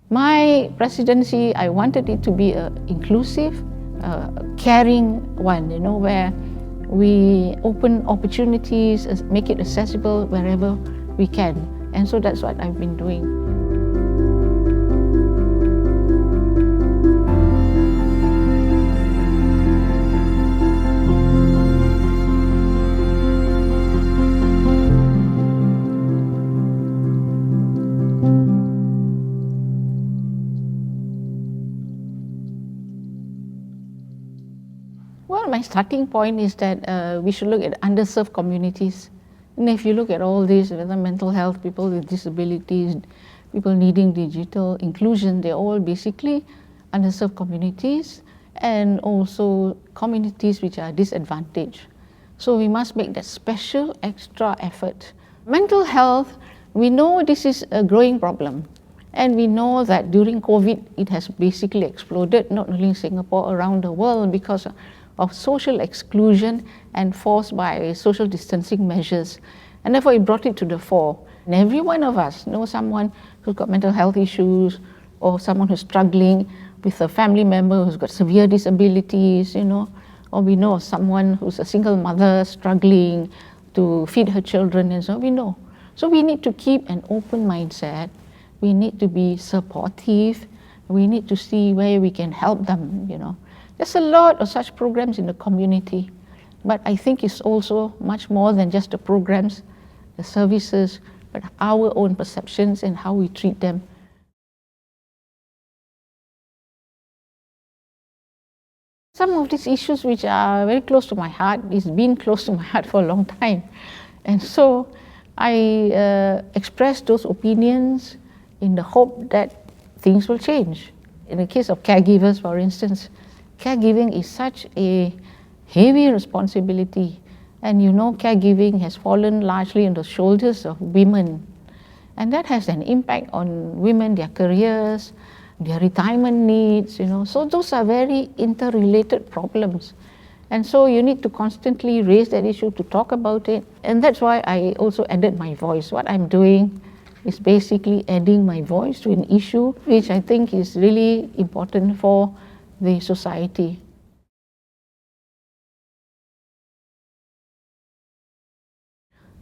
My presidency, I wanted it to be an inclusive, caring one, where we open opportunities, make it accessible wherever we can. And so that's what I've been doing. Well, my starting point is that we should look at underserved communities. And if you look at all these, whether mental health, people with disabilities, people needing digital inclusion, they're all basically underserved communities and also communities which are disadvantaged. So we must make that special extra effort. Mental health, we know this is a growing problem. And we know that during COVID, it has basically exploded, not only in Singapore, around the world, because of social exclusion and forced by social distancing measures. And therefore it brought it to the fore. And every one of us knows someone who's got mental health issues, or someone who's struggling with a family member who's got severe disabilities, or we know of someone who's a single mother struggling to feed her children, and so we know. So we need to keep an open mindset. We need to be supportive. We need to see where we can help them, There's a lot of such programs in the community, but I think it's also much more than just the programs, the services, but our own perceptions and how we treat them. Some of these issues which are very close to my heart, it's been close to my heart for a long time. And so I express those opinions in the hope that things will change. In the case of caregivers, for instance, caregiving is such a heavy responsibility, and caregiving has fallen largely on the shoulders of women, and that has an impact on women, their careers, their retirement needs, so those are very interrelated problems, and so you need to constantly raise that issue, to talk about it. And that's why I also added my voice. What I'm doing is basically adding my voice to an issue which I think is really important for the society.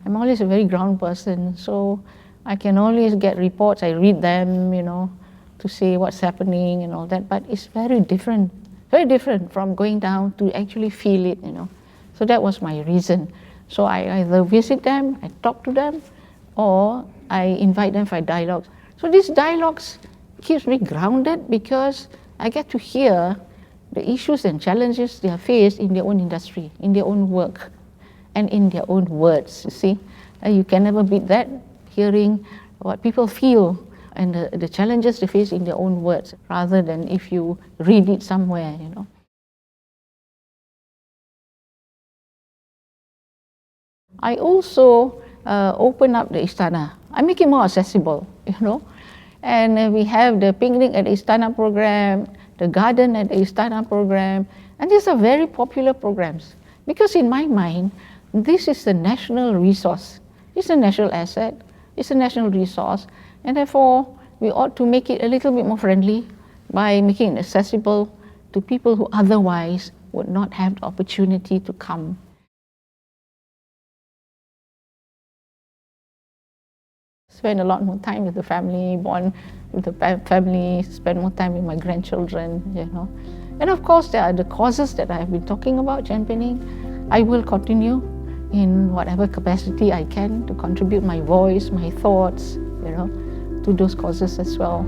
I'm always a very ground person, so I can always get reports, I read them, to say what's happening and all that, but it's very different from going down to actually feel it, So that was my reason. So I either visit them, I talk to them, or I invite them for dialogues. So these dialogues keeps me grounded because I get to hear the issues and challenges they have faced in their own industry, in their own work, and in their own words, you see. You can never beat that, hearing what people feel and the challenges they face in their own words, rather than if you read it somewhere, I also open up the Istana. I make it more accessible, And we have the picnic at the Istana program, the garden at the Istana program, and these are very popular programs. Because in my mind, this is a national resource. It's a national asset, it's a national resource, and therefore we ought to make it a little bit more friendly by making it accessible to people who otherwise would not have the opportunity to come. Spend a lot more time with the family, bond with the family, spend more time with my grandchildren, And of course, there are the causes that I have been talking about, championing. I will continue in whatever capacity I can to contribute my voice, my thoughts, to those causes as well.